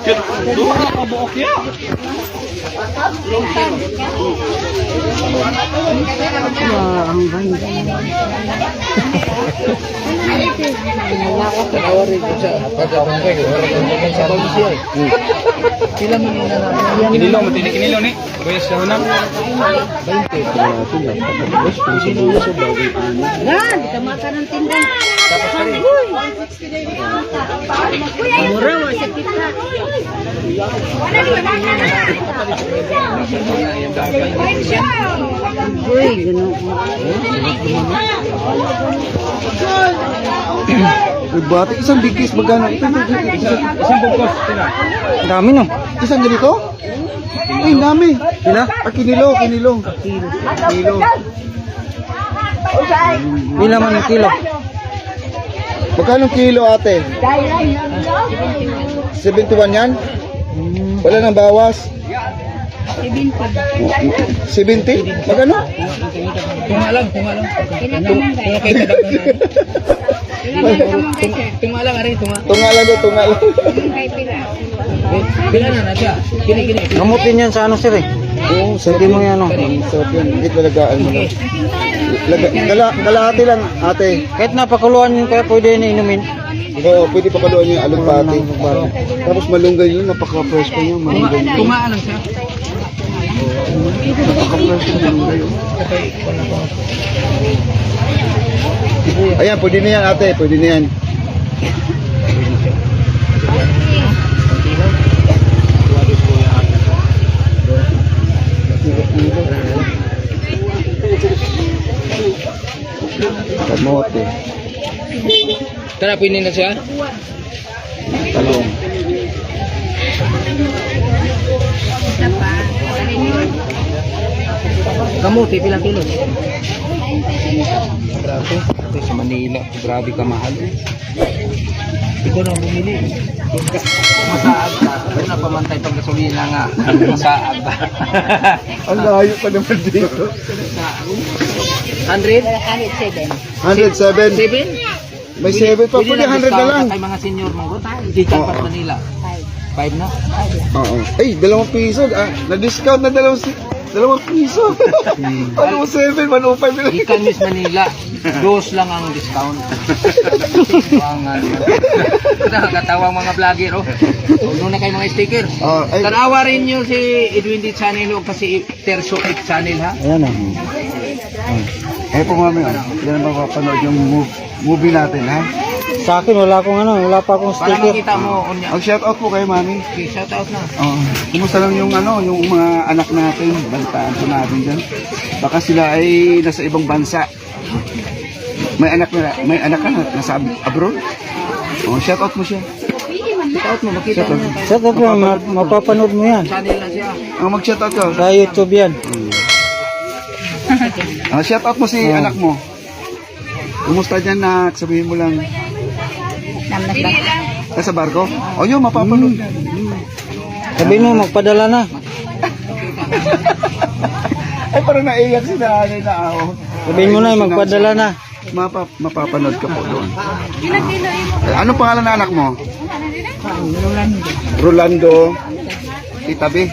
Duha na kabuok ya. Ang ganda. Tanawarin ko sa pagkabangkay. Sa pag-siya. Sila manila na. Kinilo mo kinilo ni. Kuya sa hunang. 20. Yan, kita makan ng tinda. Tapos pa rin. Mura mo sa kita. Uy, gano'n. Bati, isang bigkis, magkano? Isang bugkos pila. Ang dami no? Isang ganito? Ay, ang dami. Pila? Kinilo. Kilo. Pila man ang kilo? Magkano kilo ate? 71 yan? Wala nang bawas? 70? Magkano? Tungalang. Tungalang ari tunga. Tungalan. Bila na siya. Kini. Gamutin yan sa ano sir eh. Oo, Hindi mo yan ano. sarap yan. Hit lalagaan mo lang. Kalahati lang ate. Kahit napakuluan yun kaya pwede na inumin. Oo, pwede pa kaluan yung alugbati. Tapos malunggay yun, napaka-fresh pa yun. Malunggay yun. Tungalang siya. Napaka-fresh yung malunggay yun. Ayan, pwede na yan ate, pwede na yan. Kamote, Tara pinin na siya. talong. Kamuti pilang kilo? Grabe. Ito sa Manila, grabe ka mahal. Ikaw na bumili. Masaag ka. Ito na pamantay pag gasolina nga. Masaag ba? Ang layo pa naman dito. 100? 107. 7? May 7 pa, pwede 100 na lang. Kay mga senior mo. Gikan pa Manila. 5 na? Oo. Ay, 2 piso. Na-discount na 2 piso. 107, 105 na lang. Gikan Miss Manila. Dos lang ang discount. Nakakatawang mga vlogger, oh. Huwag na kayo mga sticker. Ay, Tanawa rin nyo si Edwin D. Channel o kasi Terso X Channel, ha? ayan na. Eh po mami, yan ang mapapanood yung movie natin, ha? Sa akin wala pa akong Para sticker. makita mo, unya. Mag-shoutout po kayo, mami. Okay, shout out na. Kumusta lang yung yung mga anak natin, bantaan po natin dyan. Baka sila ay nasa ibang bansa. May anak ka na, nasa abroad. Shoutout mo siya. Shout out mo, makita Shout out. mo. Sa ito mapapanood mo yan. Channel na siya. Mag-shoutout ka. Sa YouTube yan. Shoutout mo si anak mo. Kumusta dyan, nak? Sabihin mo lang. Sa barko? O yun, mapapanood yan. Sabihin mo magpadala na. Ay, parang naiyak si nanay na ako. Sabihin mo na magpadala na. Mapapanood ka po doon. Anong pangalan ng anak mo? Rolando. Itabi.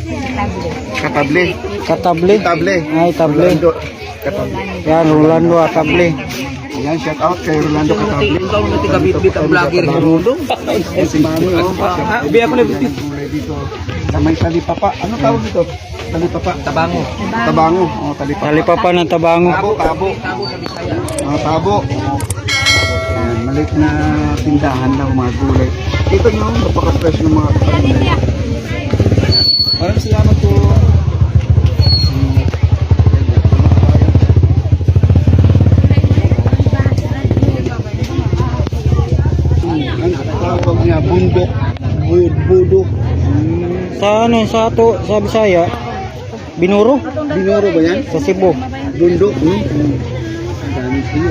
Katable. Katable. Table. Ay, table. Rolando. Katable. Yan, Rolando Atable. Ayan, shout out kay Rolando Katable. Ikaw mo tigabit-bit ang vlogger ng mundo. Ayan si Mami, oh. Biya ko na bitit. Dito. Sa may talipapa. Ano tawag dito? Talipapa. Tabango. Tabango. Oh, talipapa. Talipapa ng Tabango. Tabo. Tabo sa Bisaya. Tabo. Ayan, maliit na tindahan lang mga gulay. Dito nyo, napaka-fresh ng mga gulay. Maraming salamat po. Ang tawag niya, bundok. Budok. Sa ano, sa Bisaya, Binuro. Binuro ba yan? Sa Cebu. Bundok. Ang dami sila.